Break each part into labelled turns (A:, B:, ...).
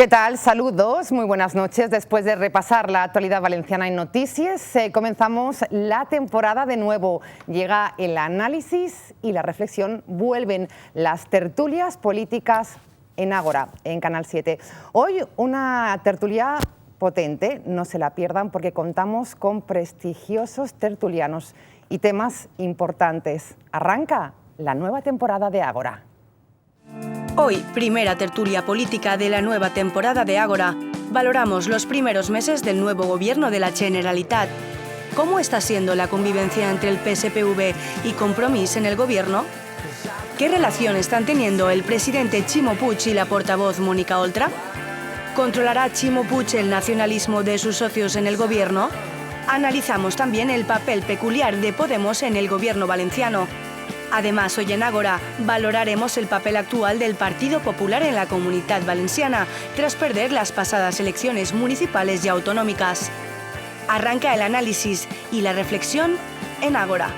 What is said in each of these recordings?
A: ¿Qué tal? Saludos, muy buenas noches. Después de repasar la actualidad valenciana en Noticias, comenzamos la temporada de nuevo. Llega el análisis y la reflexión. Vuelven las tertulias políticas en Ágora, en Canal 7. Hoy una tertulia potente, no se la pierdan porque contamos con prestigiosos tertulianos y temas importantes. Arranca la nueva temporada de Ágora.
B: Hoy, primera tertulia política de la nueva temporada de Ágora, valoramos los primeros meses del nuevo gobierno de la Generalitat. ¿Cómo está siendo la convivencia entre el PSPV y Compromís en el gobierno? ¿Qué relación están teniendo el presidente Ximo Puig y la portavoz Mónica Oltra? ¿Controlará Ximo Puig el nacionalismo de sus socios en el gobierno? Analizamos también el papel peculiar de Podemos en el gobierno valenciano. Además, hoy en Ágora valoraremos el papel actual del Partido Popular en la Comunitat Valenciana tras perder las pasadas elecciones municipales y autonómicas. Arranca el análisis y la reflexión en Ágora.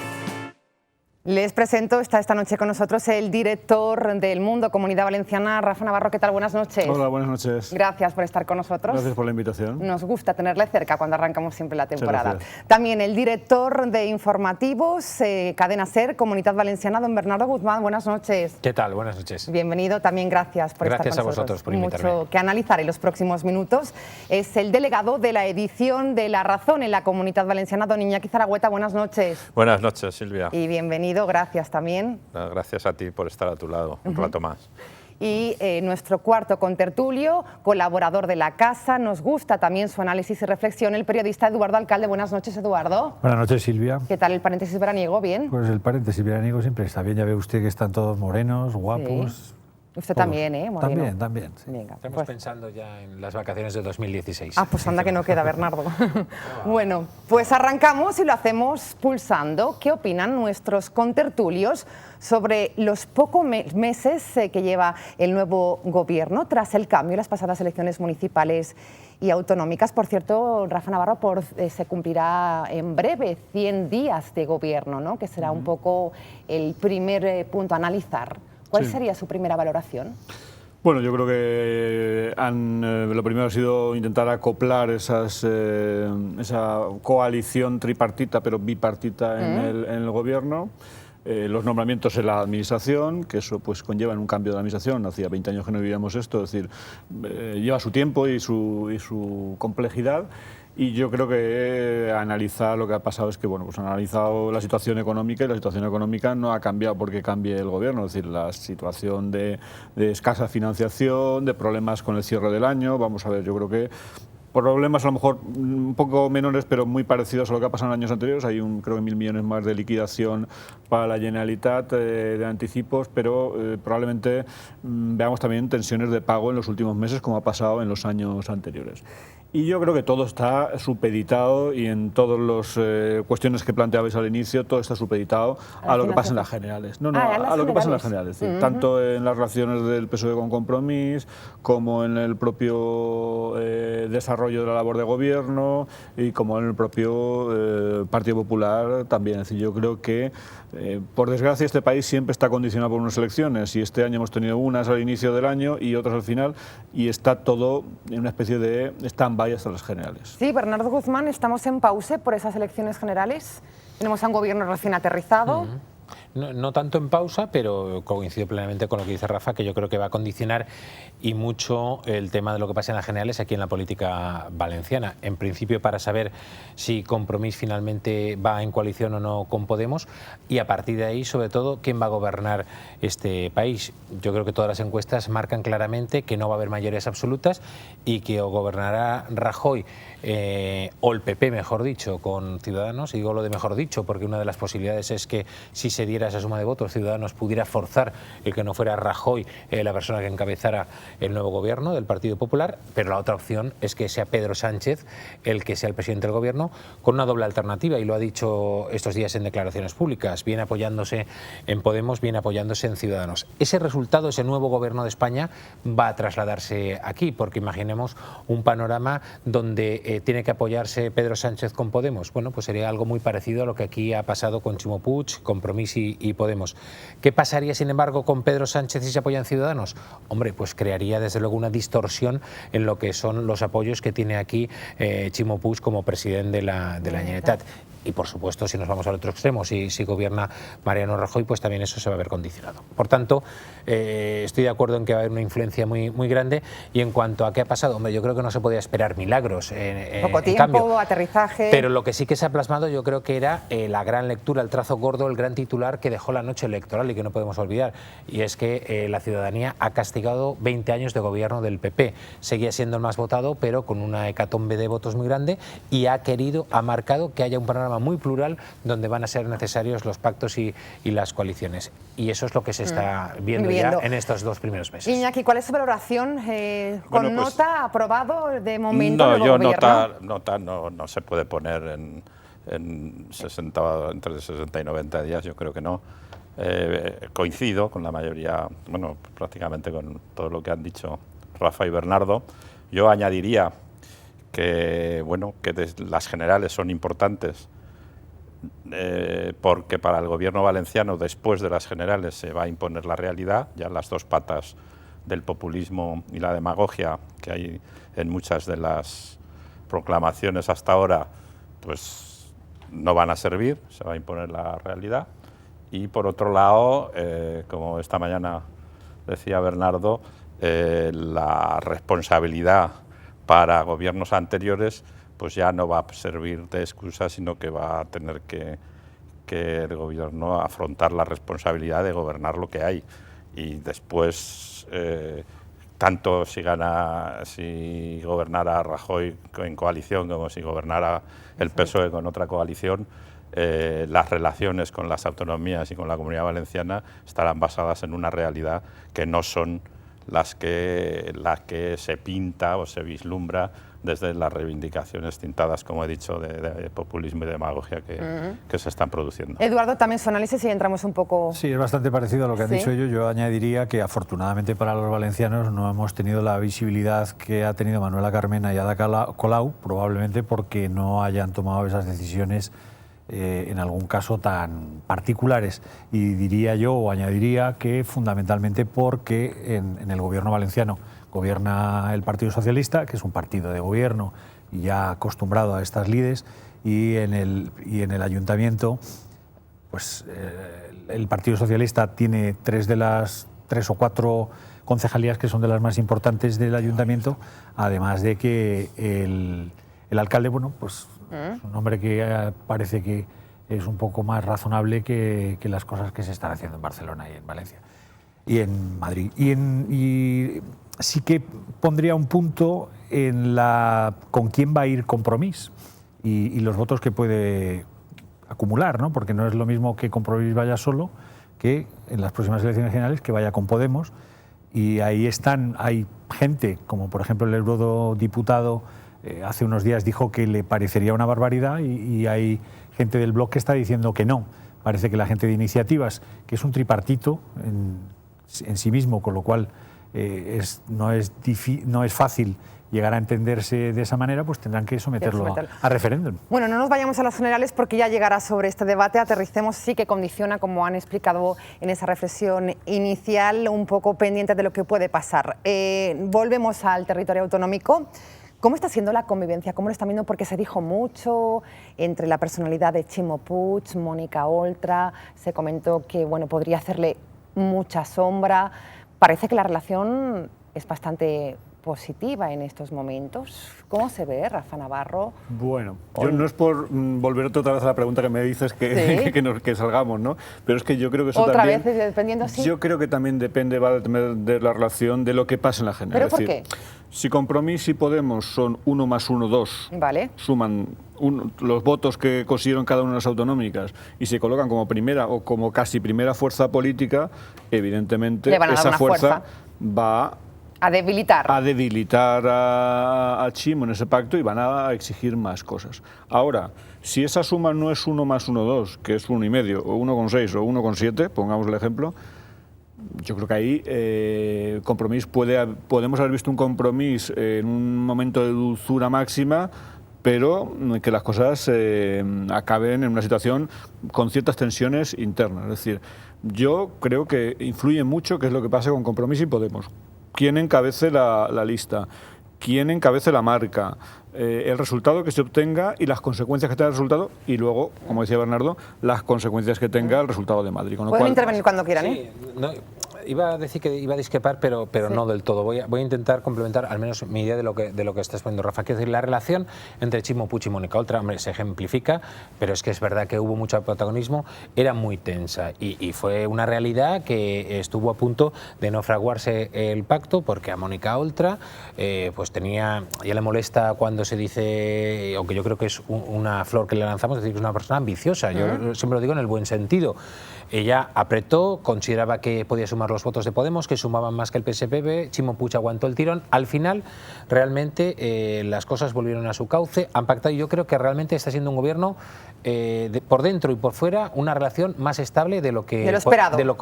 A: Les presento, está esta noche con nosotros el director del Mundo Comunidad Valenciana, Rafa Navarro. ¿Qué tal? Buenas noches.
C: Hola, buenas noches.
A: Gracias por estar con nosotros.
C: Gracias por la invitación.
A: Nos gusta tenerle cerca cuando arrancamos siempre la temporada. También el director de informativos, Cadena SER, Comunidad Valenciana, don Bernardo Guzmán. Buenas noches.
D: ¿Qué tal? Buenas noches.
A: Bienvenido, también gracias por estar con nosotros.
D: Gracias a vosotros por invitarme.
A: Mucho que analizar en los próximos minutos. Es el delegado de la edición de La Razón en la Comunidad Valenciana, don Iñaki Zaragüeta. Buenas noches.
E: Buenas noches, Silvia.
A: Y bienvenido, gracias también.
E: Gracias a ti por estar a tu lado un rato más.
A: Y nuestro cuarto contertulio, colaborador de la casa, nos gusta también su análisis y reflexión, el periodista Eduardo Alcalde. Buenas noches, Eduardo.
F: Buenas noches, Silvia.
A: ¿Qué tal el paréntesis veraniego? ¿Bien?
F: Pues el paréntesis veraniego siempre está bien, ya ve usted que están todos morenos, guapos.
A: Sí. Usted también, ¿eh? Moreno.
F: También. Sí.
A: Venga,
D: Estamos
A: pues
D: pensando ya en las vacaciones de 2016.
A: Ah, pues anda que no queda, Bernardo. Bueno, pues arrancamos y lo hacemos pulsando. ¿Qué opinan nuestros contertulios sobre los pocos meses que lleva el nuevo gobierno tras el cambio en las pasadas elecciones municipales y autonómicas? Por cierto, Rafa Navarro, se cumplirá en breve 100 días de gobierno, ¿no? Que será un poco el primer punto a analizar. ¿Cuál sería su primera valoración?
C: Bueno, yo creo que lo primero ha sido intentar acoplar esa coalición tripartita, pero bipartita en el gobierno. Los nombramientos en la administración, que eso pues conlleva un cambio de la administración. Hacía 20 años que no vivíamos esto, es decir, lleva su tiempo y su complejidad. Y yo creo que analizar lo que ha pasado es que, bueno, pues han analizado la situación económica y la situación económica no ha cambiado porque cambie el gobierno, es decir, la situación de escasa financiación, de problemas con el cierre del año. Vamos a ver, yo creo que problemas a lo mejor un poco menores, pero muy parecidos a lo que ha pasado en años anteriores. Hay creo que 1.000 millones más de liquidación para la Generalitat de anticipos, pero probablemente veamos también tensiones de pago en los últimos meses, como ha pasado en los años anteriores. Y yo creo que todo está supeditado, y en todas las cuestiones que planteabais al inicio, todo está supeditado a lo que pasa en las generales. A lo que pasa en las generales. Sí. Tanto en las relaciones del PSOE con Compromís, como en el propio desarrollo de la labor de gobierno y como en el propio Partido Popular también. Es decir, yo creo que, por desgracia, este país siempre está condicionado por unas elecciones, y este año hemos tenido unas al inicio del año y otras al final, y está todo en una especie de stand-by hasta las generales.
A: Sí, Bernardo Guzmán, estamos en pausa por esas elecciones generales. Tenemos a un gobierno recién aterrizado.
D: No tanto en pausa, pero coincido plenamente con lo que dice Rafa, que yo creo que va a condicionar y mucho el tema de lo que pasa en las generales aquí en la política valenciana. En principio, para saber si Compromís finalmente va en coalición o no con Podemos, y a partir de ahí, sobre todo, quién va a gobernar este país. Yo creo que todas las encuestas marcan claramente que no va a haber mayorías absolutas y que o gobernará Rajoy o el PP, mejor dicho, con Ciudadanos. Y digo lo de mejor dicho porque una de las posibilidades es que si se diera esa suma de votos, Ciudadanos pudiera forzar el que no fuera Rajoy la persona que encabezara el nuevo gobierno del Partido Popular, pero la otra opción es que sea Pedro Sánchez el que sea el presidente del gobierno, con una doble alternativa, y lo ha dicho estos días en declaraciones públicas, bien apoyándose en Podemos, bien apoyándose en Ciudadanos. Ese resultado, ese nuevo gobierno de España, va a trasladarse aquí, porque imaginemos un panorama donde tiene que apoyarse Pedro Sánchez con Podemos. Bueno, pues sería algo muy parecido a lo que aquí ha pasado con Ximo Puig, Compromís y y Podemos. ¿Qué pasaría, sin embargo, con Pedro Sánchez si se apoyan Ciudadanos? Hombre, pues crearía desde luego una distorsión en lo que son los apoyos que tiene aquí Chimo Puig como presidente de la Generalitat. Y por supuesto, si nos vamos al otro extremo, si gobierna Mariano Rajoy, pues también eso se va a ver condicionado. Por tanto, estoy de acuerdo en que va a haber una influencia muy grande. Y en cuanto a qué ha pasado, hombre, yo creo que no se podía esperar milagros.
A: Poco tiempo,
D: cambio.
A: aterrizaje.
D: Pero lo que sí que se ha plasmado, yo creo que era la gran lectura, el trazo gordo, el gran titular que dejó la noche electoral y que no podemos olvidar. Y es que la ciudadanía ha castigado 20 años de gobierno del PP. Seguía siendo el más votado, pero con una hecatombe de votos muy grande, y ha marcado que haya un panorama muy plural donde van a ser necesarios los pactos y las coaliciones. Y eso es lo que se está viendo ya en estos 2 primeros meses.
A: Iñaki, ¿cuál es su valoración? ¿Con
E: Bueno, pues,
A: nota aprobado de momento?
E: No,
A: el nuevo
E: yo
A: gobierno?
E: no se puede poner entre 60 y 90 días, yo creo que no. Coincido con la mayoría, bueno, prácticamente con todo lo que han dicho Rafa y Bernardo. Yo añadiría que, bueno, que las generales son importantes porque para el gobierno valenciano, después de las generales, se va a imponer la realidad. Ya las 2 patas del populismo y la demagogia que hay en muchas de las proclamaciones hasta ahora, pues no van a servir, se va a imponer la realidad. Y por otro lado, como esta mañana decía Bernardo, la responsabilidad para gobiernos anteriores pues ya no va a servir de excusa, sino que va a tener que el gobierno afrontar la responsabilidad de gobernar lo que hay. Y después, tanto si gobernara Rajoy en coalición como si gobernara el PSOE con otra coalición, las relaciones con las autonomías y con la Comunidad Valenciana estarán basadas en una realidad que no son las que se pinta o se vislumbra desde las reivindicaciones tintadas, como he dicho, de populismo y demagogia que se están produciendo.
A: Eduardo, también su análisis, y entramos un poco...
F: Sí, es bastante parecido a lo que han dicho ellos. Yo añadiría que afortunadamente para los valencianos no hemos tenido la visibilidad que ha tenido Manuela Carmena y Ada Colau, probablemente porque no hayan tomado esas decisiones en algún caso tan particulares. Y diría yo, o añadiría, que fundamentalmente porque en el gobierno valenciano gobierna el Partido Socialista, que es un partido de gobierno y ya acostumbrado a estas lides, y en el ayuntamiento, pues el Partido Socialista tiene 3 o 4 concejalías que son de las más importantes del ayuntamiento, además de que el alcalde, bueno, pues es un hombre que parece que es un poco más razonable que las cosas que se están haciendo en Barcelona y en Valencia y en Madrid. Y sí que pondría un punto en con quién va a ir Compromís y los votos que puede acumular, ¿no? Porque no es lo mismo que Compromís vaya solo que en las próximas elecciones generales que vaya con Podemos. Y ahí hay gente, como por ejemplo el eurodiputado hace unos días dijo que le parecería una barbaridad, y hay gente del Bloc que está diciendo que no. Parece que la gente de Iniciativas, que es un tripartito en sí mismo, con lo cual no es fácil llegar a entenderse de esa manera, pues tendrán que someterlo a referéndum.
A: Bueno, no nos vayamos a las generales porque ya llegará sobre este debate. Aterricemos, sí que condiciona, como han explicado en esa reflexión inicial, un poco pendiente de lo que puede pasar. Volvemos al territorio autonómico. ¿Cómo está siendo la convivencia? ¿Cómo lo están viendo? Porque se dijo mucho entre la personalidad de Chimo Puig, Mónica Oltra, se comentó que bueno, podría hacerle mucha sombra. Parece que la relación es bastante positiva en estos momentos. ¿Cómo se ve, Rafa Navarro?
C: Bueno, yo no es por volver otra vez a la pregunta que me dices que salgamos, ¿no? Pero es que yo creo que eso
A: otra
C: también...
A: vez, dependiendo, sí.
C: Yo creo que también va a depender de la relación de lo que pasa en la general.
A: ¿Pero por qué?
C: Si Compromís y Podemos son 1 más 1, 2,
A: vale,
C: suman los votos que consiguieron cada una de las autonómicas y se colocan como primera o como casi primera fuerza política, evidentemente esa fuerza va
A: a debilitar
C: a Chimo en ese pacto y van a exigir más cosas. Ahora, si esa suma no es 1 más 1, 2, que es 1,5 o 1,6 o 1,7, pongamos el ejemplo, yo creo que ahí Compromís podemos haber visto un Compromís en un momento de dulzura máxima, pero que las cosas acaben en una situación con ciertas tensiones internas. Es decir, yo creo que influye mucho qué es lo que pasa con Compromís y Podemos. ¿Quién encabece la lista? ¿Quién encabece la marca? El resultado que se obtenga y las consecuencias que tenga el resultado, y luego, como decía Bernardo, las consecuencias que tenga el resultado de Madrid. Con lo
A: Pueden
C: cual,
A: intervenir cuando quieran,
D: Sí, no, iba a decir que iba a discrepar, pero
A: Sí.
D: no del todo. Voy a intentar complementar al menos mi idea de lo que estás poniendo, Rafa. Quiero decir, la relación entre Chimo Puig y Mónica Oltra, hombre, se ejemplifica, pero es que es verdad que hubo mucho protagonismo, era muy tensa y fue una realidad que estuvo a punto de no fraguarse el pacto, porque a Mónica Oltra pues ya le molesta cuando se dice, aunque yo creo que es una flor que le lanzamos, es decir, que es una persona ambiciosa, yo siempre lo digo en el buen sentido. Ella apretó, consideraba que podía sumar los votos de Podemos, que sumaban más que el PSPB, Chimo Puig aguantó el tirón. Al final, realmente, las cosas volvieron a su cauce, han pactado, y yo creo que realmente está siendo un gobierno, por dentro y por fuera, una relación más estable de lo que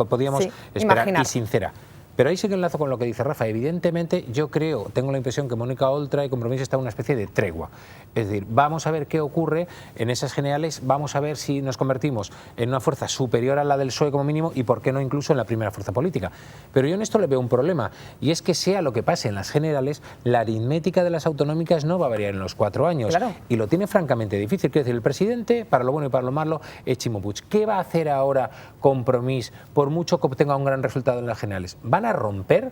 D: podíamos esperar,
A: imaginar.
D: y sincera. Pero ahí sí que enlazo con lo que dice Rafa. Evidentemente, yo tengo la impresión que Mónica Oltra y Compromís está en una especie de tregua. Es decir, vamos a ver qué ocurre en esas generales, vamos a ver si nos convertimos en una fuerza superior a la del PSOE como mínimo y por qué no incluso en la primera fuerza política. Pero yo en esto le veo un problema, y es que sea lo que pase en las generales, la aritmética de las autonómicas no va a variar en los 4 años.
A: Claro.
D: Y lo tiene francamente difícil. Quiero decir, el presidente, para lo bueno y para lo malo, es Chimo Puig. ¿Qué va a hacer ahora Compromís, por mucho que obtenga un gran resultado en las generales? ¿Van a romper?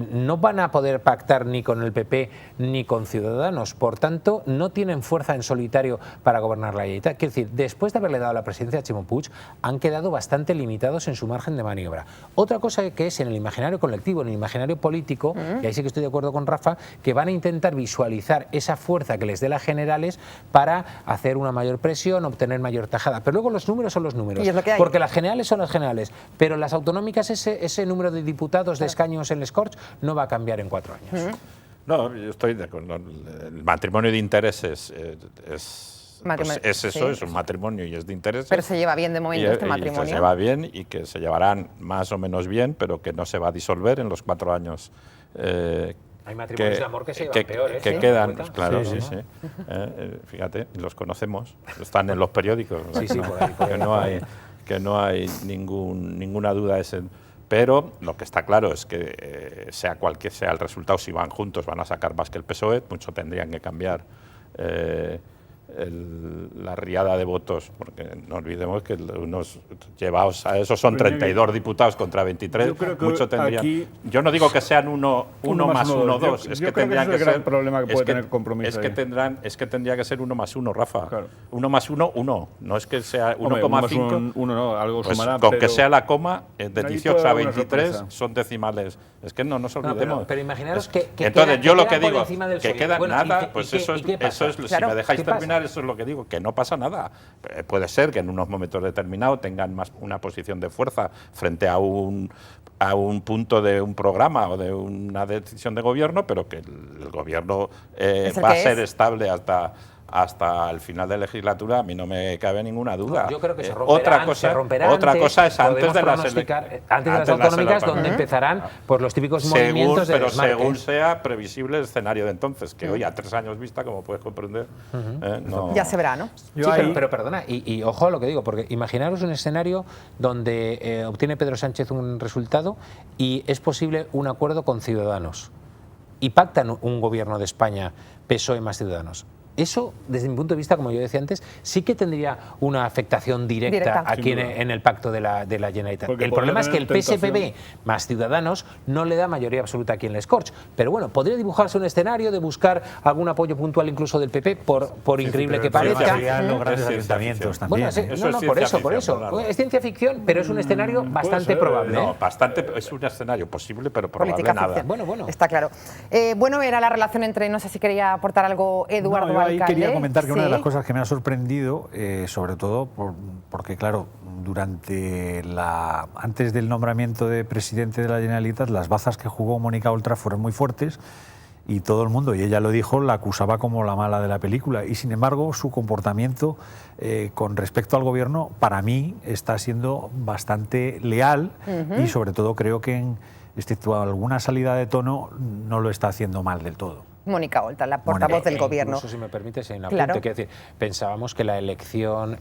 D: No van a poder pactar ni con el PP ni con Ciudadanos, por tanto no tienen fuerza en solitario para gobernar la Generalitat. Quiero decir, después de haberle dado la presidencia a Chimo Puig, han quedado bastante limitados en su margen de maniobra. Otra cosa que es en el imaginario colectivo, en el imaginario político, y ahí sí que estoy de acuerdo con Rafa, que van a intentar visualizar esa fuerza que les dé las generales para hacer una mayor presión, obtener mayor tajada. Pero luego los números son los números,
A: Y es lo que hay.
D: porque las generales son las generales, pero las autonómicas, ese número de diputados, de escaños en les Corts, no va a cambiar en 4 años.
E: No, yo estoy de acuerdo. El matrimonio de intereses es eso,
A: sí.
E: es un matrimonio y es de intereses.
A: Pero se lleva bien de momento este
E: y
A: matrimonio.
E: se lleva bien y que se llevarán más o menos bien, pero que no se va a disolver en los 4 años.
D: Hay matrimonios de amor que se llevan peor,
E: que
D: ¿sí?
E: quedan,
D: Pues
E: claro,
D: sí,
E: sí. Fíjate, los conocemos, están en los periódicos.
D: Sí, sí, por ahí,
E: que no hay ninguna duda ese. Pero lo que está claro es que sea cual que sea el resultado, si van juntos van a sacar más que el PSOE, mucho tendrían que cambiar la riada de votos, porque no olvidemos que unos llevados a eso son 32 diputados contra 23,
C: yo creo que
E: mucho tendrían.
C: aquí,
E: yo no digo que sean uno más uno, dos, es que tendrían que ser.
C: Es el gran problema que puede tener Compromís.
E: Es que tendría que ser 1 más 1, Rafa.
C: Claro.
E: 1 más 1, 1. No es que sea 1,5.
C: Uno no, algo
E: Pues
C: sumará.
E: con
C: pero
E: que sea la coma, de
C: ahí
E: 18
C: puede
E: a
C: haber una
E: 23
C: sorpresa.
E: son decimales. Es que no nos
D: No,
E: olvidemos.
D: pero imaginaros que
E: entonces,
D: queda-
E: yo lo
D: que
E: que
D: queda por
E: digo,
D: encima del
E: que
D: PSOE.
E: queda
D: Bueno,
E: nada,
D: ¿y
E: pues
D: qué
E: eso
D: pasa?
E: es,
A: Claro,
E: si me dejáis
D: ¿qué pasa?
E: terminar, eso es lo que digo, que no pasa nada. Puede ser que en unos momentos determinados tengan más una posición de fuerza frente a un punto de un programa o de una decisión de gobierno, pero que el gobierno va a ser estable hasta el final de legislatura, a mí no me cabe ninguna duda.
D: Yo creo que se romperá
E: otra cosa es antes
D: podemos
E: de las
D: pronosticar, antes de las autonómicas, donde empezarán por los típicos movimientos de desmarque.
E: según sea previsible el escenario de entonces, que hoy a 3 años vista, como puedes comprender, no.
A: Ya se verá, ¿no?
D: Sí, pero perdona, y ojo a lo que digo, porque imaginaros un escenario donde obtiene Pedro Sánchez un resultado y es posible un acuerdo con Ciudadanos y pactan un gobierno de España, PSOE más Ciudadanos. Eso, desde mi punto de vista, como yo decía antes, sí que tendría una afectación directa aquí en el pacto de la Generalitat.
C: Porque
D: el problema es que el
C: tentación.
D: PSPB más Ciudadanos no le da mayoría absoluta aquí en les Corts. Pero bueno, podría dibujarse un escenario de buscar algún apoyo puntual incluso del PP, por increíble que parezca.
F: Los grandes ayuntamientos también.
D: Bueno,
E: Eso es
D: por
E: ciencia
D: eso.
E: ficción,
D: Es ciencia ficción, pero es un escenario bastante
C: ser,
D: probable.
E: No, bastante, es un escenario posible, pero probable
A: Política
E: nada.
A: ficción.
D: Bueno.
A: Está claro. Bueno, era la relación entre, no sé si quería aportar algo Eduardo
F: No, yo ahí
A: Alcalde.
F: quería comentar que una de las
A: Sí.
F: cosas que me ha sorprendido, sobre todo porque, claro, antes del nombramiento de presidente de la Generalitat, las bazas que jugó Mónica Oltra fueron muy fuertes y todo el mundo, y ella lo dijo, la acusaba como la mala de la película. Y sin embargo, su comportamiento con respecto al gobierno, para mí, está siendo bastante leal y sobre todo creo que, excepto alguna salida de tono, no lo está haciendo mal del todo.
A: Mónica Oltra, la portavoz del Gobierno.
D: Incluso, si me permites, en apunte,
A: Claro.
D: quiero decir, pensábamos que la elección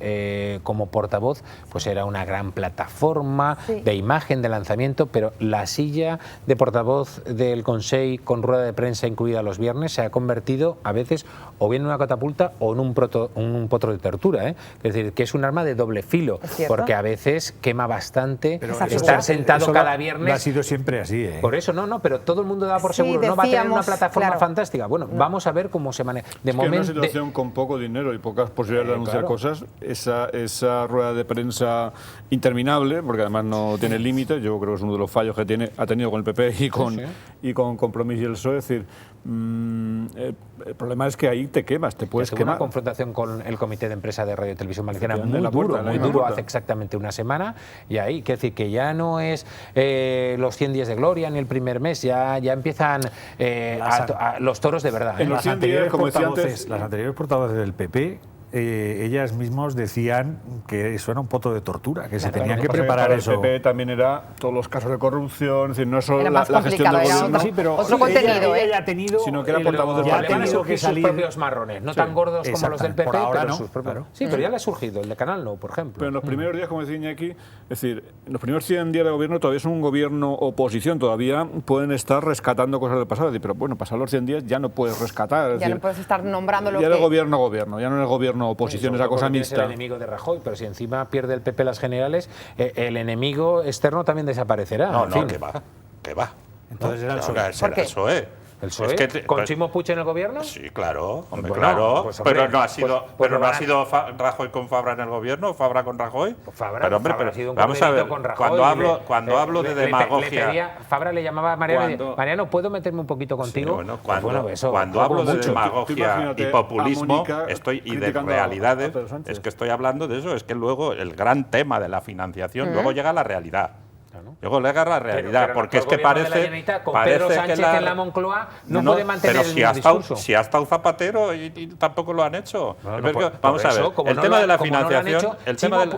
D: como portavoz pues era una gran plataforma de imagen, de lanzamiento, pero la silla de portavoz del Consell con rueda de prensa incluida los viernes se ha convertido a veces o bien en una catapulta o en un potro de tortura, ¿eh? Es decir, que es un arma de doble filo, porque a veces quema bastante estar sentado cada viernes.
F: No ha sido siempre así, ¿eh?
D: Por eso, no, pero todo el mundo da por seguro, no va a tener una plataforma fantástica. Bueno, vamos a ver cómo se maneja. De momento,
C: en una situación con poco dinero y pocas posibilidades de anunciar cosas, esa rueda de prensa interminable, porque además no tiene límites, yo creo que es uno de los fallos que ha tenido con el PP y con Compromís y el PSOE, es decir, el problema es que ahí te quemas, te puedes quemar.
D: Una confrontación con el Comité de Empresa de Radio y Televisión Valenciana muy
C: muy
D: duro, hace exactamente una semana, y ahí, quiero decir que ya no es los 100 días de gloria ni el primer mes, ya empiezan los toros de verdad.
F: Las anteriores portavoces del PP, ellas mismas decían que eso era un potro de tortura, que se tenían que preparar eso.
C: El PP también era todos los casos de corrupción, es decir, no es solo la gestión del
A: era
C: gobierno,
A: pero otro contenido,
F: ella ha tenido,
C: sino que era portavoz del
D: ya
C: partido.
D: han surgido sus propios marrones, no tan gordos como los del PP,
F: por ahora
D: pero
F: no,
D: sus propios.
F: claro.
D: Sí, pero ya le ha surgido, el de Canal No, por ejemplo.
C: Pero en los primeros días, como decía Iñaki, es decir, en los primeros 100 días de gobierno todavía son un gobierno oposición, todavía pueden estar rescatando cosas del pasado, es decir, pero bueno, pasados los 100 días ya no puedes rescatar.
A: Ya no puedes estar nombrando lo
C: ya
A: que...
C: el gobierno, ya no es gobierno oposición, esa cosa mixta.
D: El enemigo de Rajoy, pero si encima pierde el PP las generales, el enemigo externo también desaparecerá.
E: No,
D: en fin.
E: que va.
F: Entonces era el
E: PSOE.
F: PSOE.
A: ¿Por qué?
E: El PSOE.
D: ¿El PSOE? ¿Con Chimo Puig en el gobierno?
E: Sí, claro, hombre,
D: Bueno,
E: claro.
D: pues, hombre,
E: pero no ha sido,
D: pues
E: no ha sido Rajoy con Fabra en el gobierno, Fabra con Rajoy.
D: Fabra,
E: Fabra
D: ha sido un
E: vamos a ver,
D: con Rajoy,
E: cuando hablo de demagogia...
D: Fabra le llamaba a Mariano, Mariano, ¿puedo meterme un poquito contigo?
E: Sí, bueno,
D: cuando
E: hablo de
D: mucho.
E: demagogia y populismo y de realidades, es que estoy hablando de eso, es que luego el gran tema de la financiación, luego llega la realidad. Luego llega la realidad,
D: pero
E: porque es que parece
D: con Pedro Sánchez en la Moncloa no puede mantener el mismo discurso.
E: Si ha estado Zapatero y tampoco lo han hecho.
D: Vamos a ver,
E: el tema de la financiación...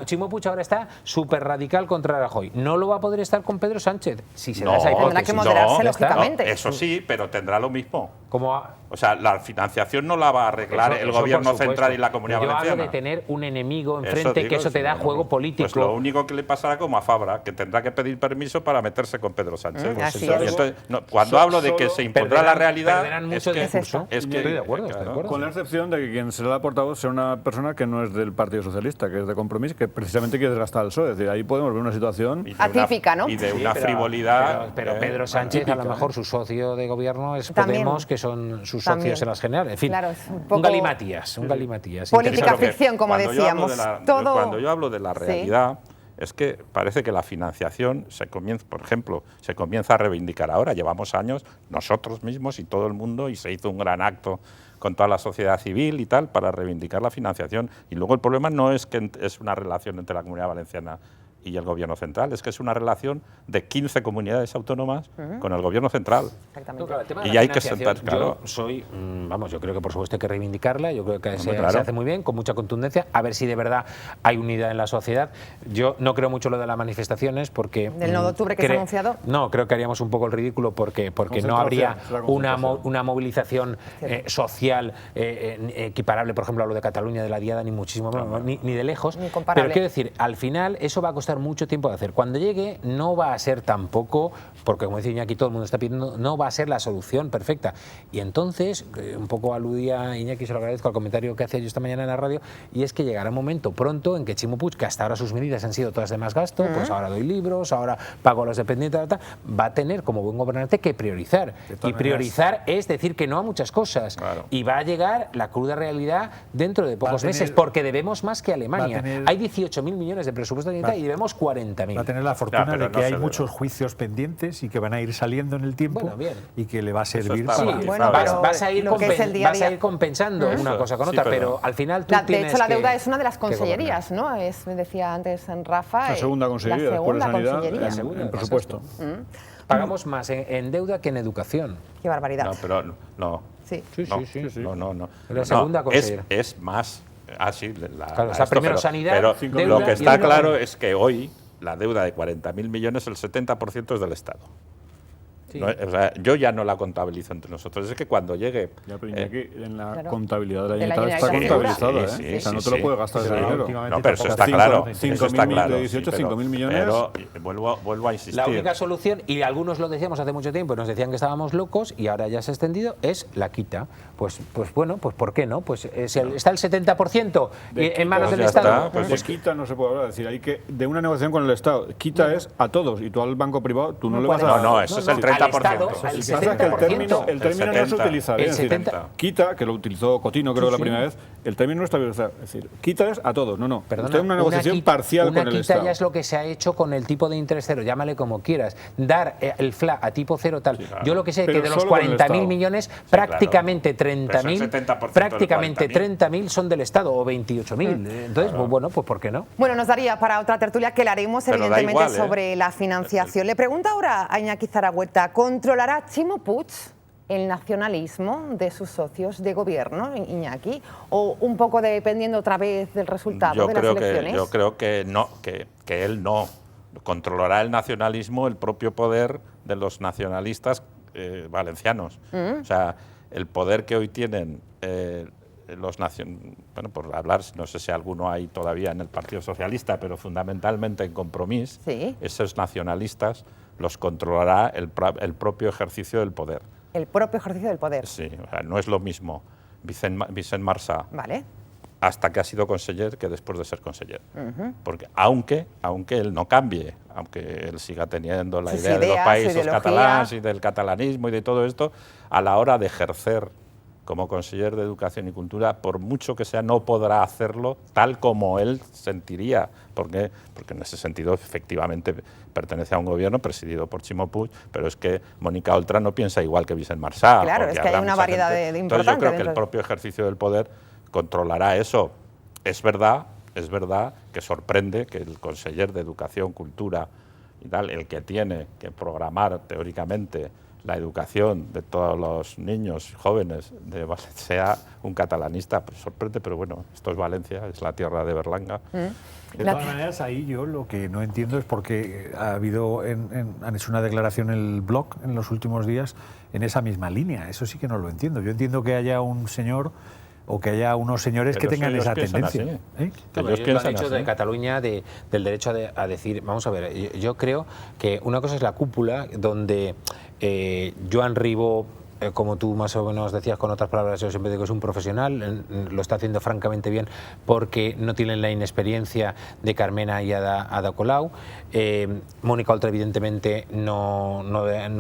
D: Chimo Puig ahora está súper radical contra Rajoy. No lo va a poder estar con Pedro Sánchez, si se da esa hipótesis.
A: Tendrá que moderarse, lógicamente.
E: Eso sí, pero tendrá lo mismo.
D: Como
E: o sea, la financiación no la va a arreglar el gobierno central y la Comunidad Valenciana.
D: Yo hablo de tener un enemigo enfrente, que eso te da juego político.
E: Pues lo único que le pasará como a Fabra, que tendrá que pedir permiso para meterse con Pedro Sánchez. Entonces, cuando hablo de que se impondrá la realidad, es que
D: estoy de acuerdo.
C: Con la excepción de que quien será la portavoz sea una persona que no es del Partido Socialista, que es de Compromís, que precisamente quiere desgastar al PSOE. Es decir, ahí podemos ver una situación
A: atípica, ¿no?
E: Y de una frivolidad.
D: Pero Pedro Sánchez, a lo mejor su socio de gobierno es Podemos, que son sus socios en las generales. En fin,
A: claro,
D: un galimatías.
A: Política ficción, como decíamos.
E: Cuando yo hablo de la realidad, es que parece que la financiación por ejemplo, se comienza a reivindicar ahora. Llevamos años, nosotros mismos y todo el mundo, y se hizo un gran acto con toda la sociedad civil y tal, para reivindicar la financiación. Y luego el problema no es que es una relación entre la Comunidad Valenciana y el Gobierno central, es que es una relación de 15 comunidades autónomas con el Gobierno central.
D: Y hay que sentar, claro. Yo creo que por supuesto hay que reivindicarla, yo creo que se hace muy bien, con mucha contundencia, a ver si de verdad hay unidad en la sociedad. Yo no creo mucho lo de las manifestaciones, porque...
A: ¿Del 9 de octubre que se ha anunciado?
D: No, creo que haríamos un poco el ridículo, porque no habría una movilización social equiparable, por ejemplo, a lo de Cataluña, de la Diada, ni muchísimo menos, ni de lejos. Pero quiero decir, al final eso va a costar mucho tiempo de hacer. Cuando llegue no va a ser tampoco, porque como decía Iñaki, todo el mundo está pidiendo, no va a ser la solución perfecta. Y entonces, un poco aludía Iñaki, se lo agradezco al comentario que hacía yo esta mañana en la radio, y es que llegará un momento pronto en que Chimo Puig, que hasta ahora sus medidas han sido todas de más gasto, pues ahora doy libros, ahora pago a los dependientes, va a tener como buen gobernante que priorizar. Y priorizar es decir que no a muchas cosas. Claro. Y va a llegar la cruda realidad dentro de pocos meses, porque debemos más que Alemania. Hay 18.000 millones de presupuesto de y debemos 40.000.
F: Va a tener la fortuna de que hay muchos juicios pendientes y que van a ir saliendo en el tiempo y que le va a servir para...
D: vas a ir compensando una cosa con otra, pero al final tú
A: de hecho, la deuda es una de las consellerías, ¿no? Me decía antes Rafa.
C: La segunda consellería, después de Sanidad, en presupuesto.
D: Pagamos más en deuda que en educación.
A: Qué barbaridad.
E: No, pero no.
A: Sí.
E: No.
D: La segunda consellería.
E: Es más...
D: primero sanidad,
E: pero lo que está claro es que hoy la deuda de 40.000 millones, el 70% es del Estado. Sí. No, o sea, yo ya no la contabilizo entre nosotros. Es que cuando llegue...
C: Ya, pero Iñaki, en la contabilidad de la
A: Generalitat
C: está contabilizada,
E: sí,
C: o sea, no te lo puedes gastar ese dinero.
E: No, pero eso está claro.
C: 5.000 millones.
E: Pero vuelvo a insistir.
D: La única solución, y algunos lo decíamos hace mucho tiempo, nos decían que estábamos locos y ahora ya se ha extendido, es la quita. Pues bueno, pues ¿por qué no? Pues está el 70% en manos del Estado.
C: Pues de quita no se puede hablar. Es decir, hay que, de una negociación con el Estado, quita es a todos, y tú al banco privado, tú no le vas a...
E: No, eso es el 30%.
C: El 70%. El término no se utiliza bien. Es decir, quita, que lo utilizó Cotino, creo, la primera vez, el término no está bien. Es decir, quita es a todos. No.
D: Perdona,
C: usted es una negociación parcial con el Estado.
D: Una quita ya es lo que se ha hecho con el tipo de interés cero, llámale como quieras. Dar el FLA a tipo cero tal. Sí, claro. Yo lo que sé es que de los 40.000 millones, prácticamente 30.000 son del Estado, o 28.000. Entonces, pues bueno, pues ¿por qué no?
A: Bueno, nos daría para otra tertulia que la haremos, evidentemente, sobre la financiación. Le pregunto ahora a Iñaki Zaragoeta, ¿controlará Ximo Puig el nacionalismo de sus socios de gobierno, Iñaki? ¿O un poco dependiendo otra vez del resultado de las elecciones?
E: Yo creo que no, que él no. Controlará el nacionalismo, el propio poder de los nacionalistas valencianos. O sea, el poder que hoy tienen los nacionalistas, bueno, por hablar, no sé si alguno hay todavía en el Partido Socialista, pero fundamentalmente en Compromís, esos nacionalistas los controlará el propio ejercicio del poder.
A: El propio ejercicio del poder.
E: Sí, o sea, no es lo mismo Vicent Marsá,
A: vale,
E: hasta que ha sido conseller que después de ser conseller. Porque aunque él no cambie, aunque él siga teniendo la idea de los países catalanes y del catalanismo y de todo esto, a la hora de ejercer como conseller de Educación y Cultura, por mucho que sea, no podrá hacerlo tal como él sentiría, porque en ese sentido efectivamente pertenece a un gobierno presidido por Ximo Puig, pero es que Mónica Oltra no piensa igual que Vicent Marsá.
A: Claro, es que hay una variedad de importantes.
E: Entonces yo creo que el propio ejercicio del poder controlará eso. Es verdad que sorprende que el conseller de Educación, Cultura y tal, el que tiene que programar teóricamente la educación de todos los niños jóvenes sea un catalanista. Pues sorprende, pero bueno, esto es Valencia, es la tierra de Berlanga.
F: De todas maneras, ahí yo lo que no entiendo es porque han hecho una declaración en el blog en los últimos días en esa misma línea. Eso sí que no lo entiendo. Yo entiendo que haya un señor o que haya unos señores que tengan esa tendencia.
D: Ellos piensan así. De Cataluña, del derecho a decir, vamos a ver, yo creo que una cosa es la cúpula, donde Joan Ribó, como tú más o menos decías con otras palabras, yo siempre digo que es un profesional, lo está haciendo francamente bien porque no tienen la inexperiencia de Carmena y Ada Colau. Mónica Oltra evidentemente no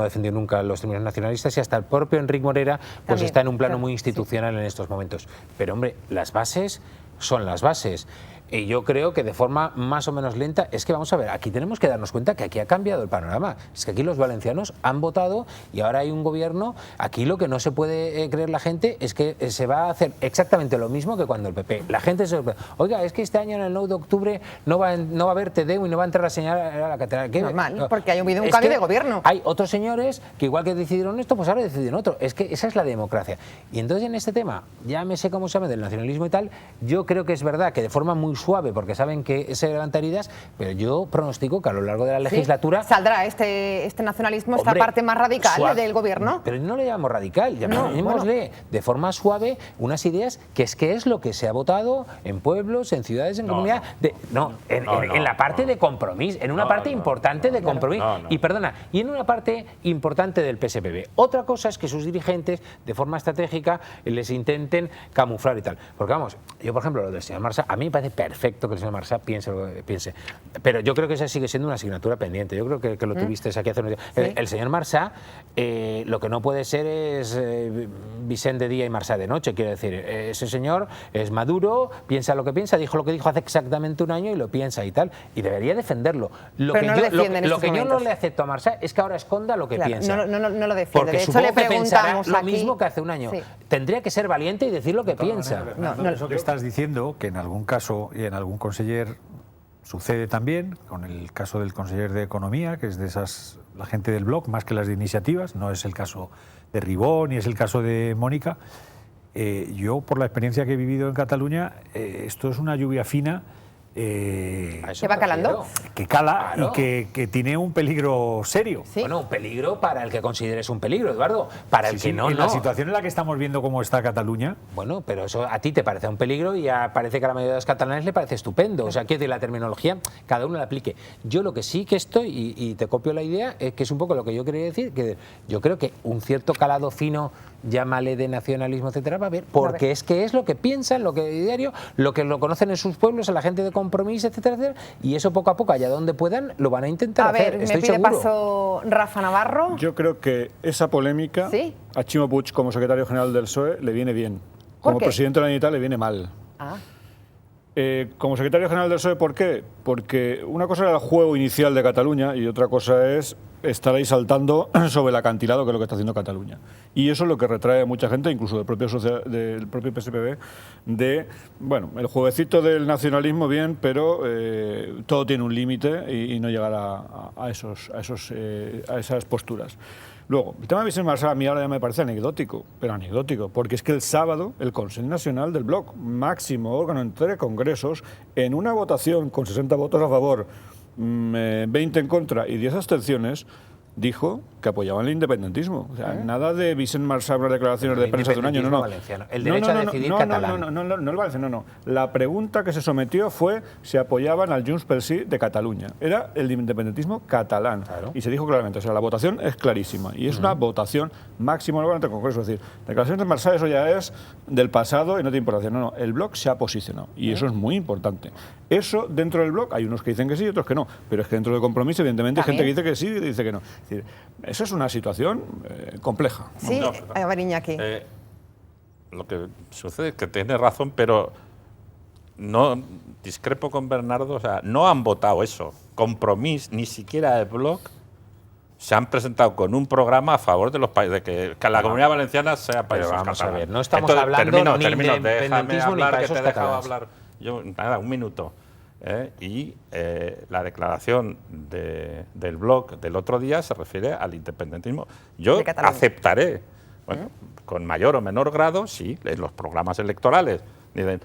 D: defendió nunca los términos nacionalistas, y hasta el propio Enric Morera pues también está en un plano muy institucional en estos momentos. Pero hombre, las bases son las bases. Y yo creo que de forma más o menos lenta, es que vamos a ver, aquí tenemos que darnos cuenta que aquí ha cambiado el panorama. Es que aquí los valencianos han votado y ahora hay un gobierno. Aquí lo que no se puede creer la gente es que se va a hacer exactamente lo mismo que cuando el PP. La gente se oiga, es que este año en el 9 de octubre no va a haber TDU y no va a entrar la señal a la catedral.
A: Normal, porque ha habido un cambio de gobierno.
D: Hay otros señores que igual que decidieron esto, pues ahora deciden otro. Es que esa es la democracia. Y entonces en este tema, llámese como se llame, del nacionalismo y tal, yo creo que es verdad que de forma muy suave, porque saben que se levantan heridas, pero yo pronostico que a lo largo de la legislatura...
A: ¿Saldrá este nacionalismo, esta parte más radical del gobierno?
D: Pero no le llamamos radical, llamémosle de forma suave unas ideas que es lo que se ha votado en pueblos, en ciudades, en comunidades... En la parte de Compromís, en una parte importante de Compromís. Y perdona, y en una parte importante del PSPB. Otra cosa es que sus dirigentes, de forma estratégica, les intenten camuflar y tal. Porque vamos, yo por ejemplo, lo del señor Marsá, a mí me parece perfecto que el señor Marsá piense lo que piense. Pero yo creo que esa sigue siendo una asignatura pendiente. Yo creo que lo tuviste aquí hace unos días. ¿Sí? El señor Marsá, lo que no puede ser es Vicente de día y Marsá de noche. Quiero decir, ese señor es maduro, piensa lo que piensa, dijo lo que dijo hace exactamente un año y lo piensa y tal. Y debería defenderlo. Lo que yo no le acepto a Marsá es que ahora esconda lo que piensa.
A: No lo defiende.
D: Porque
A: de hecho,
D: supongo
A: le preguntamos
D: lo mismo que hace un año. Sí. Tendría que ser valiente y decir lo que piensa.
F: Eso que estás diciendo, que en algún caso y en algún conseller sucede también, con el caso del conseller de Economía, que es de la gente del blog, más que las de iniciativas, no es el caso de Ribó ni es el caso de Mónica. Yo, por la experiencia que he vivido en Cataluña, esto es una lluvia fina
A: ¿Que va calando?
F: Que cala
D: Claro.
F: y que tiene un peligro serio.
A: Sí.
D: Bueno, un peligro para el que consideres un peligro, Eduardo. Para el
F: Sí,
D: que no,
F: en
D: no.
F: la situación en la que estamos viendo cómo está Cataluña.
D: Bueno, pero eso a ti te parece un peligro y parece que a la mayoría de los catalanes le parece estupendo. O sea, quiero decir, la terminología, cada uno la aplique. Yo lo que sí que estoy, y te copio la idea, es que es un poco lo que yo quería decir, que yo creo que un cierto calado fino, llámale de nacionalismo, etcétera, va a haber, porque es que es lo que piensan, lo que diario, lo que lo conocen en sus pueblos, a la gente de Compromís, etcétera, etcétera, y eso poco a poco, allá donde puedan, lo van a intentar
A: A ver,
D: hacer.
A: me
D: Estoy
A: pide
D: seguro.
A: paso Rafa Navarro.
C: Yo creo que esa polémica
A: ¿Sí?
C: a Chimo Puig como secretario general del PSOE le viene bien. Como
A: qué?
C: presidente de la Generalitat le viene mal.
A: Ah,
C: Como secretario general del PSOE, ¿por qué? Porque una cosa era el juego inicial de Cataluña y otra cosa es estar ahí saltando sobre el acantilado, que es lo que está haciendo Cataluña. Y eso es lo que retrae a mucha gente, incluso del propio PSPB, de, bueno, el jueguecito del nacionalismo bien, pero todo tiene un límite y no llegar a esas posturas. Luego, el tema de Vicent Marsal a mí ahora ya me parece anecdótico, pero anecdótico, porque es que el sábado el Consell Nacional del Bloc, máximo órgano entre congresos, en una votación con 60 votos a favor, 20 en contra y 10 abstenciones, dijo que apoyaban el independentismo. O sea, nada de Vicent Marsal, unas declaraciones de prensa de un año, no, no.
D: Valenciano, el derecho a decidir catalán.
C: No, el valenciano no. La pregunta que se sometió fue si apoyaban al Junts pel Sí de Cataluña. Era el independentismo catalán.
D: Claro.
C: Y se dijo claramente, o sea, la votación es clarísima. Y es una votación máxima ante el Congreso. Es decir, declaraciones de Marsal, eso ya es del pasado y no tiene importancia. No, no, el Bloc se ha posicionado. Y eso es muy importante. Eso dentro del Bloc, hay unos que dicen que sí y otros que no. Pero es que dentro del Compromiso, evidentemente, hay gente que dice que sí y dice que no. Es decir, eso es una situación compleja.
A: sí,
E: No,
A: a ver, Iñaki.
E: Lo que sucede es que tiene razón, pero no discrepo con Bernardo. O sea, no han votado eso. Compromís, ni siquiera el Bloc, se han presentado con un programa a favor de los países, de que la Comunidad Valenciana sea país
D: Pero vamos a
E: catalán.
D: ver, no estamos hablando ni de
E: déjame
D: independentismo ni
E: hablar, que
D: países
E: te he dejado
D: catalanes.
E: hablar. Yo, nada, un minuto. Y la declaración del Bloc del otro día se refiere al independentismo. Yo
A: De Cataluña.
E: aceptaré, bueno, con mayor o menor grado, sí, en los programas electorales. Dicen,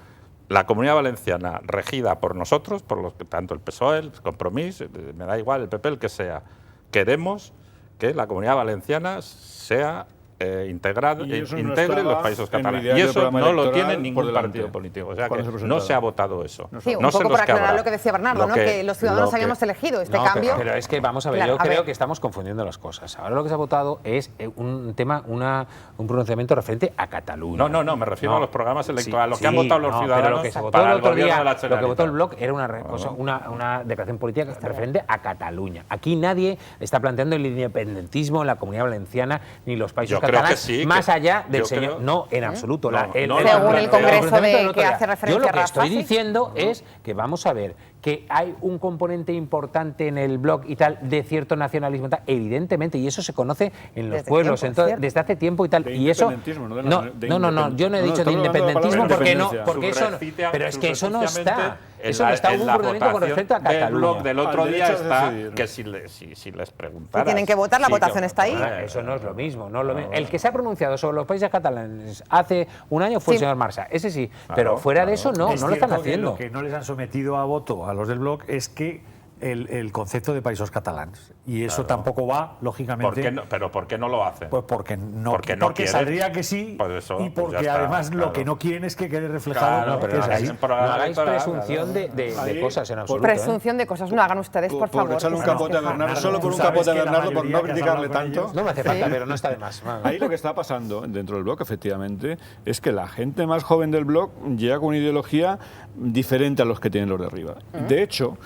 E: la Comunidad Valenciana regida por nosotros, por los que tanto el PSOE, el Compromís, me da igual, el PP, el que sea, queremos que la Comunidad Valenciana sea integrada,
C: Y eso no
E: integre
C: estaba
E: los países
C: en el
E: catalanes.
C: diario
E: Y
C: del
E: eso
C: programa
E: no lo
C: electoral
E: tiene
C: por
E: ningún
C: delante.
E: partido político. O sea
C: Cuando
E: que
C: se
E: no
C: presentaba.
E: se ha votado eso.
A: Sí, un
E: No sé
A: poco
E: los
A: para
E: que
A: aclarar
E: habrá.
A: lo que decía Bernardo, ¿no? Que los ciudadanos habíamos elegido este
D: No,
A: cambio.
D: Pero es que vamos a ver,
A: Claro,
D: yo
A: a
D: creo
A: ver.
D: que estamos confundiendo las cosas. Ahora lo que se ha votado es un tema, un pronunciamiento referente a Cataluña.
E: No, me refiero a los programas electorales, los que
D: Sí,
E: han votado los
D: no,
E: ciudadanos
D: pero lo que se votó
E: para
D: el
E: el
D: otro
E: gobierno
D: día,
E: de la
D: lo que votó el
E: Generalitat.
D: Bloc era una declaración política referente a Cataluña. Aquí nadie está planteando el independentismo en la Comunidad Valenciana ni los países
E: Yo creo que
D: catalanes,
E: sí,
D: más
E: que-
D: allá del
E: yo
D: señor.
E: creo-
D: No, en absoluto.
E: No, no,
A: Según el Congreso
D: pronunciamiento del otro
A: que
D: día.
A: hace referencia
D: Yo lo que
A: Rafa,
D: estoy
A: ¿sí?
D: diciendo es que vamos a ver que hay un componente importante en el Bloc y tal de cierto nacionalismo y tal, evidentemente, y eso se conoce en los
A: Desde
D: pueblos,
A: tiempo,
D: entonces,
A: ¿cierto?
D: desde hace tiempo y tal.
C: De
D: Y eso
C: independentismo, no de
D: no,
C: nacional- de
D: yo no he
C: independentismo.
D: dicho de
C: No, estamos hablando de la
D: independentismo
C: palabra
D: porque no,
C: independencia.
D: porque eso,
E: Subrefite-
D: pero es que eso no está.
E: subrefíciamente
D: Eso no está,
E: en
D: hubo un
E: la
D: procedimiento con
E: votación
D: respecto a
E: del Bloc
D: Cataluña.
E: del otro
C: Al
E: día
C: derecho a
E: está
C: decidir.
E: que si les preguntaras...
A: Si tienen que votar, la
E: sí,
A: votación está ahí.
D: Eso no es lo mismo. No es lo mismo. El que se ha pronunciado sobre los países catalanes hace un año fue el
A: Sí.
D: señor Marsa. Ese sí. Pero fuera de eso, no
F: Es
D: lo están
F: cierto que
D: haciendo.
F: Lo que no les han sometido a voto a los del Bloc es que el concepto de países catalanes. Y eso tampoco va, lógicamente.
E: ¿Por qué no, pero ¿por qué no lo hacen?
F: Pues porque no,
E: Porque no quieren.
F: saldría que sí,
E: Pues eso,
F: y
E: pues
F: porque
E: ya está,
F: además
E: claro.
F: lo que no quieren es que quede reflejado.
E: Claro,
F: que
D: pero
F: es
D: no
F: ahí.
E: en programa
D: no hagáis
E: electoral,
D: presunción de
C: Ahí,
D: cosas en
C: por
D: absoluto. ¿eh?
A: Presunción de cosas, no hagan ustedes, por favor.
C: echarle un
A: que
C: capote a
A: estamos
C: Bernardo,
A: quejando.
C: solo por
F: Tú
C: un capote a
F: sabes que la
C: Bernardo, por
F: mayoría
C: no
F: que has
C: criticarle
F: hablado con
C: tanto.
F: ellos-
D: No me hace falta,
A: Sí.
D: pero no está de más.
C: Ahí lo que está pasando dentro del Bloc, efectivamente, es que la gente más joven del Bloc llega con una ideología diferente a los que tienen los de arriba. De hecho,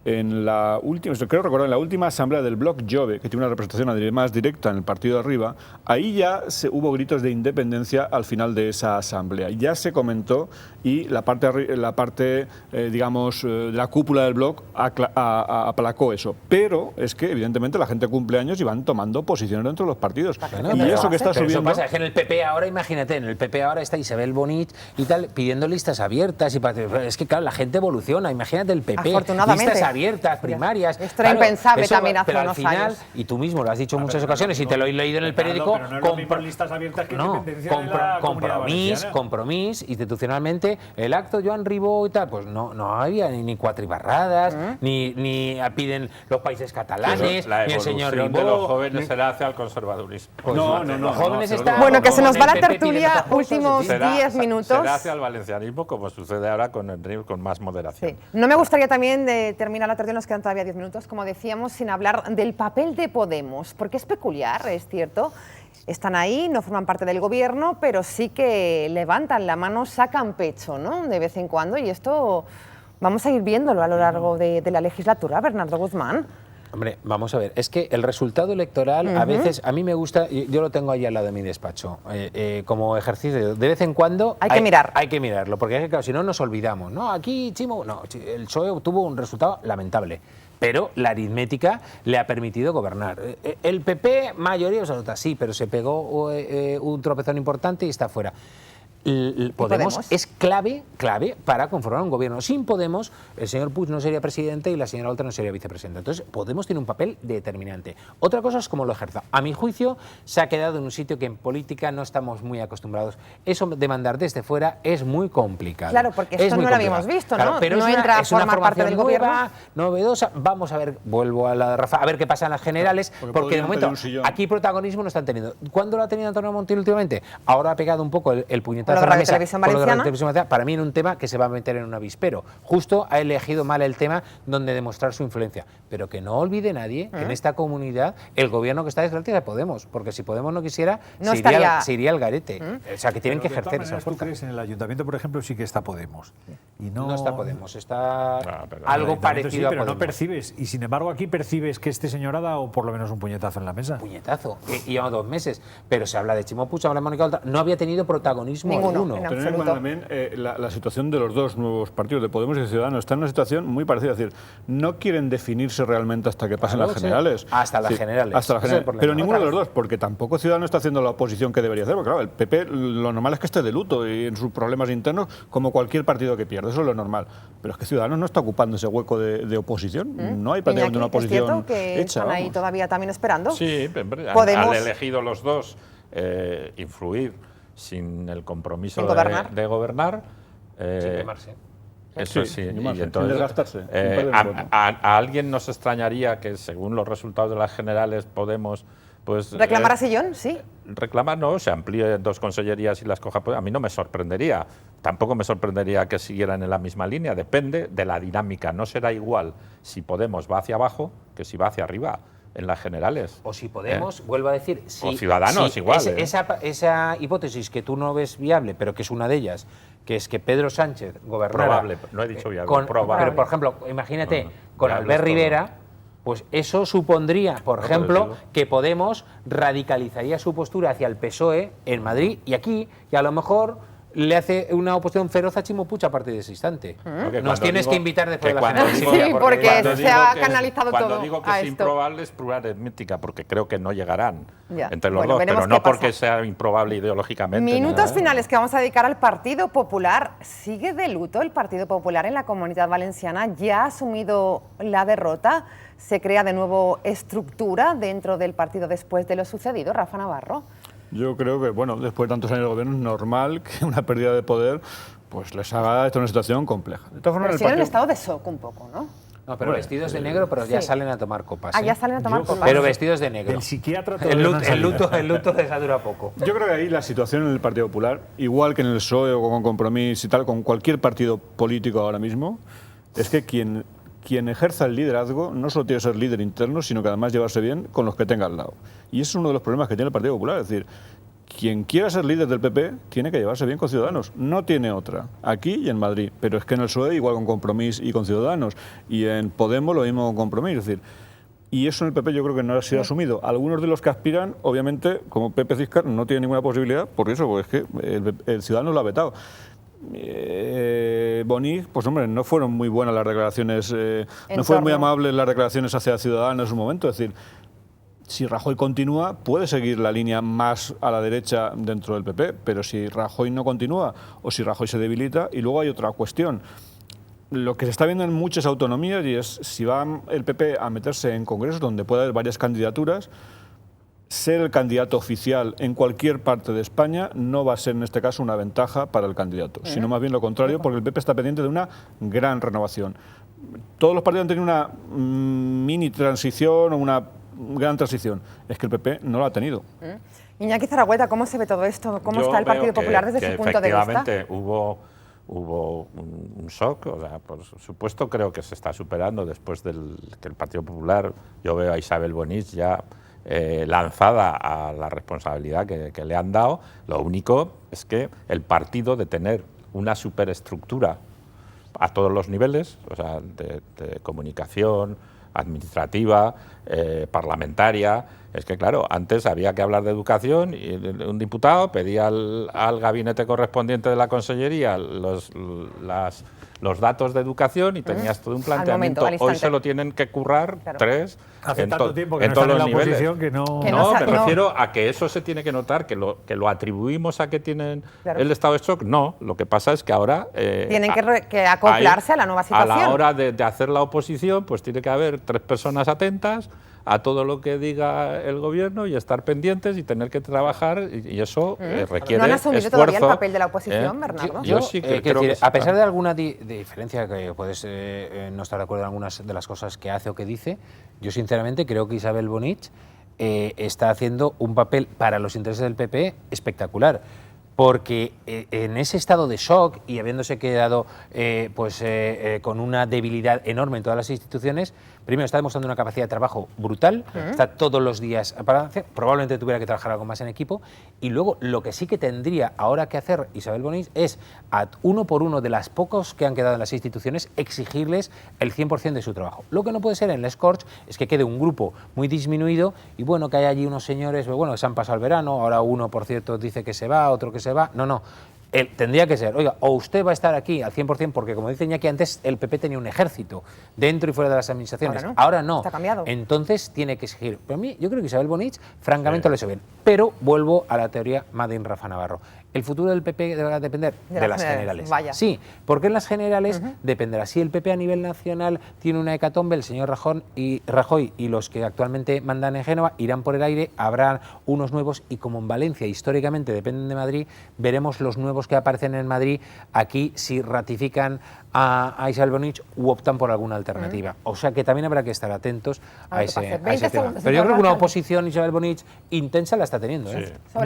C: en la última, creo recordar, en la última asamblea del Bloc Jove, que tiene una representación más directa en el partido de arriba, ahí ya hubo gritos de independencia al final de esa asamblea. Ya se comentó y la parte digamos, de la cúpula del Bloc aplacó eso. Pero es que, evidentemente, la gente cumple años y van tomando posiciones dentro de los partidos.
D: Bueno,
C: y
D: pero-
C: eso que está
D: pero eso
C: subiendo...
D: pasa, es que en el PP ahora, imagínate, en el PP ahora está Isabel Bonich y tal, pidiendo listas abiertas. Es que, claro, la gente evoluciona. Imagínate el PP.
A: Afortunadamente.
D: Listas abiertas, primarias.
A: Esto era impensable también hace
D: pero
A: unos
D: al final,
A: años.
D: y tú mismo lo has dicho en muchas ocasiones, y te lo he leído en el periódico,
F: pero no es lo mismo listas abiertas que independencia de la Comunidad Valenciana.
D: compromiso institucionalmente, el acto Joan Ribó y tal, pues no había ni cuatribarradas, ni piden los países catalanes, ni el señor Ribó.
E: De los jóvenes será hacia el conservadurismo.
D: Pues los jóvenes están...
A: Bueno, que se nos va la
D: el PP pide
A: tertulia,
D: estas cosas,
A: últimos 10 minutos.
E: Será hacia el valencianismo, como sucede ahora con el RIB, con más moderación.
A: Sí. No me gustaría también de terminar la tertulia, nos quedan todavía 10 minutos, como decíamos, sin hablar del papel de Podemos, porque es peculiar, es cierto. Están ahí, no forman parte del gobierno, pero sí que levantan la mano, sacan pecho, ¿no? De vez en cuando, y esto vamos a ir viéndolo a lo largo de la legislatura, Bernardo Guzmán.
D: Hombre, vamos a ver, es que el resultado electoral a veces, a mí me gusta, yo lo tengo ahí al lado de mi despacho, como ejercicio, de vez en cuando
A: hay que mirar.
D: Hay que mirarlo, porque claro, si no nos olvidamos, no, aquí Chimo, no, el PSOE obtuvo un resultado lamentable, pero la aritmética le ha permitido gobernar. El PP, mayoría absoluta, sí, pero se pegó un tropezón importante y está fuera. Podemos es clave para conformar un gobierno. Sin Podemos, el señor Puig no sería presidente y la señora Oltra no sería vicepresidenta. Entonces, Podemos tiene un papel determinante. Otra cosa es cómo lo ejerza. A mi juicio, se ha quedado en un sitio que en política no estamos muy acostumbrados. Eso de mandar desde fuera es muy complicado.
A: Claro, porque esto no lo habíamos visto, ¿no?
D: Claro, pero
A: no entra a formar parte del gobierno.
D: Novedosa. Vamos a ver, vuelvo a la de Rafa, a ver qué pasa en las generales, porque de momento aquí protagonismo no están teniendo. ¿Cuándo lo ha tenido Antonio Montiel últimamente? Ahora ha pegado un poco el puñetazo a la mesa. Para mí en un tema que se va a meter en un avispero. Justo ha elegido mal el tema donde demostrar su influencia. Pero que no olvide nadie que en esta comunidad el gobierno que está es gracias a Podemos, porque si Podemos no quisiera, se iría al garete. O sea, que tienen que ejercer esa fuerza.
F: ¿Tú crees en el ayuntamiento, por ejemplo, sí que está Podemos? Y
D: no está Podemos, está algo parecido
F: sí,
D: a
F: pero
D: Podemos.
F: No percibes, y sin embargo aquí percibes que este señor ha dado por lo menos un puñetazo en la mesa.
D: Puñetazo, y lleva 2 meses, pero se habla de Chimo Puig, se habla de Mónica Oltra, no había tenido protagonismo alguno.
C: Tener en cuenta también la situación de los dos nuevos partidos, de Podemos y de Ciudadanos, está en una situación muy parecida. Es decir, no quieren definirse realmente hasta que pasen las generales.
D: Hasta las generales.
C: Hasta las generales. Pero ninguno de los dos, porque tampoco Ciudadanos está haciendo la oposición que debería hacer. Porque claro, el PP lo normal es que esté de luto y en sus problemas internos, como cualquier partido que pierde. Eso es lo normal. Pero es que Ciudadanos no está ocupando ese hueco de oposición. No hay prácticamente una oposición
A: ¿Es cierto que
C: hecha,
A: están ahí todavía también esperando?
E: Sí, han elegido los dos influir sin el compromiso de gobernar.
D: Sin quemarse.
E: Eso sí,
C: y
E: entonces a alguien nos extrañaría que según los resultados de las generales Podemos pues
A: reclamar a Sillón, sí.
E: Reclamar no, se amplíe 2 consellerías y las coja. A mí no me sorprendería. Tampoco me sorprendería que siguieran en la misma línea. Depende de la dinámica. No será igual si Podemos va hacia abajo que si va hacia arriba en las generales.
D: O si Podemos, vuelvo a decir,
E: o Ciudadanos igual.
D: Esa hipótesis que tú no ves viable, pero que es una de ellas, que es que Pedro Sánchez gobernara...
E: Probable, no he dicho viable, probable.
D: Pero, por ejemplo, imagínate, con Albert Rivera, pues eso supondría, por ejemplo, que Podemos radicalizaría su postura hacia el PSOE en Madrid y aquí, y a lo mejor le hace una oposición feroz a Chimo Puig a partir de ese instante. Nos tienes que invitar después de la general.
A: Sí, porque se ha canalizado todo.
E: Cuando digo que es improbable es pura aritmética, porque creo que no llegarán entre los dos,
A: pero
E: no porque sea improbable ideológicamente.
A: Minutos finales que vamos a dedicar al Partido Popular. ¿Sigue de luto el Partido Popular en la Comunidad Valenciana? ¿Ya ha asumido la derrota? ¿Se crea de nuevo estructura dentro del partido después de lo sucedido? Rafa Navarro.
C: Yo creo que, bueno, después de tantos años de gobierno es normal que una pérdida de poder pues les haga esto una situación compleja. De todas formas,
A: pero si en estado de shock un poco, ¿no?
D: No, pero vestidos de negro, pero ya salen a tomar copas.
A: Ya salen a tomar copas.
D: Pero vestidos de negro.
F: El psiquiatra
D: el luto les dura poco.
C: Yo creo que ahí la situación en el Partido Popular, igual que en el PSOE o con Compromís y tal, con cualquier partido político ahora mismo, es que quien ejerza el liderazgo no solo tiene que ser líder interno, sino que además llevarse bien con los que tenga al lado. Y ese es uno de los problemas que tiene el Partido Popular. Es decir, quien quiera ser líder del PP tiene que llevarse bien con Ciudadanos. No tiene otra. Aquí y en Madrid. Pero es que en el PSOE igual con Compromís y con Ciudadanos. Y en Podemos lo mismo con Compromís. Es decir, y eso en el PP yo creo que no ha sido asumido. Algunos de los que aspiran, obviamente, como Pepe Ciscar, no tienen ninguna posibilidad. Por eso, porque es que el Ciudadanos lo ha vetado. Bonig, pues hombre, no fueron muy buenas las declaraciones, no fueron muy amables las declaraciones hacia Ciudadanos en su momento. Es decir, si Rajoy continúa, puede seguir la línea más a la derecha dentro del PP, pero si Rajoy no continúa o si Rajoy se debilita, y luego hay otra cuestión. lo que se está viendo en muchas autonomías, y es si va el PP a meterse en congresos donde puede haber varias candidaturas, ser el candidato oficial en cualquier parte de España no va a ser en este caso una ventaja para el candidato, sino más bien lo contrario, porque el PP está pendiente de una gran renovación. Todos los partidos han tenido una mini transición o una gran transición. Es que el PP no lo ha tenido.
A: Iñaki Zaragoeta, ¿cómo se ve todo esto? ¿Cómo está el Partido Popular desde su punto de vista?
E: Efectivamente hubo un shock, o sea, por supuesto creo que se está superando después del que el Partido Popular, yo veo a Isabel Bonich ya lanzada a la responsabilidad que le han dado. Lo único es que el partido, de tener una superestructura a todos los niveles, o sea, de comunicación, administrativa, parlamentaria, es que claro, antes había que hablar de educación y un diputado pedía al gabinete correspondiente de la consellería los datos de educación y tenías todo un planteamiento. Hoy se lo tienen que currar tres
F: Hace tanto tiempo que
E: en
F: no
E: todos
F: están en
E: los
F: la
E: niveles.
F: oposición que no...
E: No, me refiero a que eso se tiene que notar, que lo atribuimos a que tienen el estado de shock. No, lo que pasa es que ahora...
A: tienen que acoplarse a la nueva situación.
E: A la hora de hacer la oposición, pues tiene que haber 3 personas atentas a todo lo que diga el gobierno y estar pendientes y tener que trabajar, y eso requiere
A: ¿No han asumido
E: esfuerzo.
A: todavía el papel de la oposición, Bernardo?
E: Yo sí que creo que
D: a pesar de alguna diferencia, que puedes no estar de acuerdo en algunas de las cosas que hace o que dice, yo sinceramente creo que Isabel Bonich está haciendo un papel para los intereses del PP espectacular. Porque en ese estado de shock y habiéndose quedado con una debilidad enorme en todas las instituciones, primero está demostrando una capacidad de trabajo brutal, está todos los días para hacer, probablemente tuviera que trabajar algo más en equipo, y luego lo que sí que tendría ahora que hacer Isabel Bonich es, a uno por uno de las pocos que han quedado en las instituciones, exigirles el 100% de su trabajo. Lo que no puede ser en el Scorch es que quede un grupo muy disminuido y bueno, que haya allí unos señores, bueno, que se han pasado el verano, ahora uno, por cierto, dice que se va, otro que se va. No. Tendría que ser, oiga, o usted va a estar aquí al 100%, porque como dice Iñaki antes, el PP tenía un ejército dentro y fuera de las administraciones. Ahora no.
A: Está cambiado.
D: Entonces tiene que exigir. Pero a mí, yo creo que Isabel Bonich, francamente, lo hizo bien. Pero vuelvo a la teoría Made in Rafa Navarro. El futuro del PP deberá depender de las generales.
A: Vaya.
D: Sí, porque en las generales dependerá. Si el PP a nivel nacional tiene una hecatombe, el señor Rajoy y los que actualmente mandan en Génova irán por el aire, habrá unos nuevos, y como en Valencia históricamente dependen de Madrid, veremos los nuevos que aparecen en Madrid aquí si ratifican a Isabel Bonich u optan por alguna alternativa. O sea que también habrá que estar atentos a ese tema. Pero yo creo que una oposición Isabel Bonich intensa la está teniendo.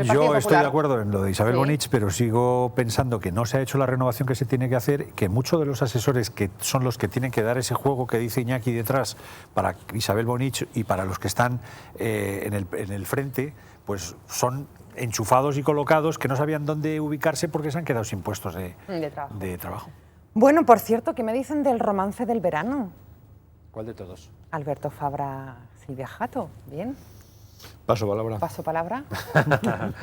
F: Yo estoy de acuerdo en lo de Isabel Bonich, pero sigo pensando que no se ha hecho la renovación que se tiene que hacer, que muchos de los asesores que son los que tienen que dar ese juego que dice Iñaki detrás para Isabel Bonich y para los que están en el frente, pues son enchufados y colocados que no sabían dónde ubicarse porque se han quedado sin puestos de trabajo.
A: Bueno, por cierto, ¿qué me dicen del romance del verano?
D: ¿Cuál de todos?
A: Alberto Fabra, Silvia Jato, ¿bien?
C: Paso palabra.
A: ¿Paso palabra?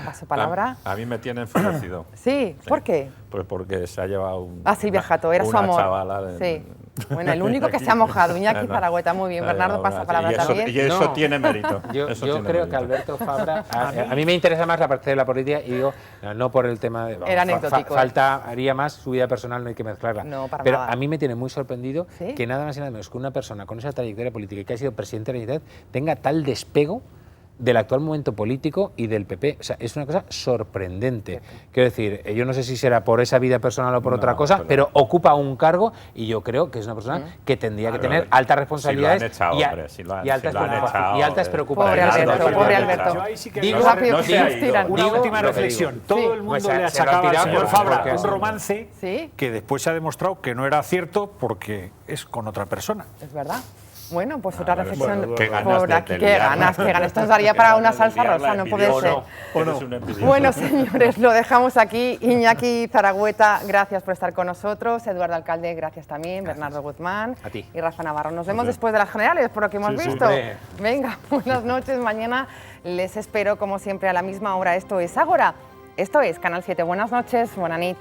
A: ¿Paso palabra?
E: A mí me tiene enfurecido.
A: Sí, ¿por qué?
E: Pues porque se ha llevado
A: Silvia Jato, era su amor.
E: Chavala
A: sí. Bueno, el único que se ha mojado, Iñaki Zaragoeta, muy bien. Bernardo, pasa palabra también.
E: Y eso tiene mérito.
D: Yo creo que Alberto Fabra, a mí me interesa más la parte de la política y digo, no por el tema de...
A: Era anecdótico.
D: Faltaría más su vida personal, no hay que mezclarla.
A: No, para
D: Pero
A: nada.
D: a mí me tiene muy sorprendido que nada más y nada menos que una persona con esa trayectoria política y que ha sido presidente de la Generalitat tenga tal despego del actual momento político y del PP. O sea, es una cosa sorprendente. Quiero decir, yo no sé si será por esa vida personal o por otra cosa, pero ocupa un cargo y yo creo que es una persona que tendría que tener altas responsabilidades y altas preocupaciones.
A: Pobre Alberto.
F: Una última reflexión. Todo el mundo le achacaba al señor Fabra un romance que después se ha demostrado que no era cierto porque es con otra persona.
A: Es verdad. Bueno, pues otra reflexión.
E: Bueno, qué
A: por aquí. Qué ganas. Esto nos daría para una salsa rosa, no puede ser. Bueno, señores, lo dejamos aquí. Iñaki Zaragoeta, gracias por estar con nosotros. Eduardo Alcalde, gracias también. Bernardo Guzmán y Rafa Navarro. Nos vemos después de las generales, por lo que hemos visto. Venga, buenas noches. Mañana les espero, como siempre, a la misma hora. Esto es Ágora. Esto es Canal 7. Buenas noches, buena nit.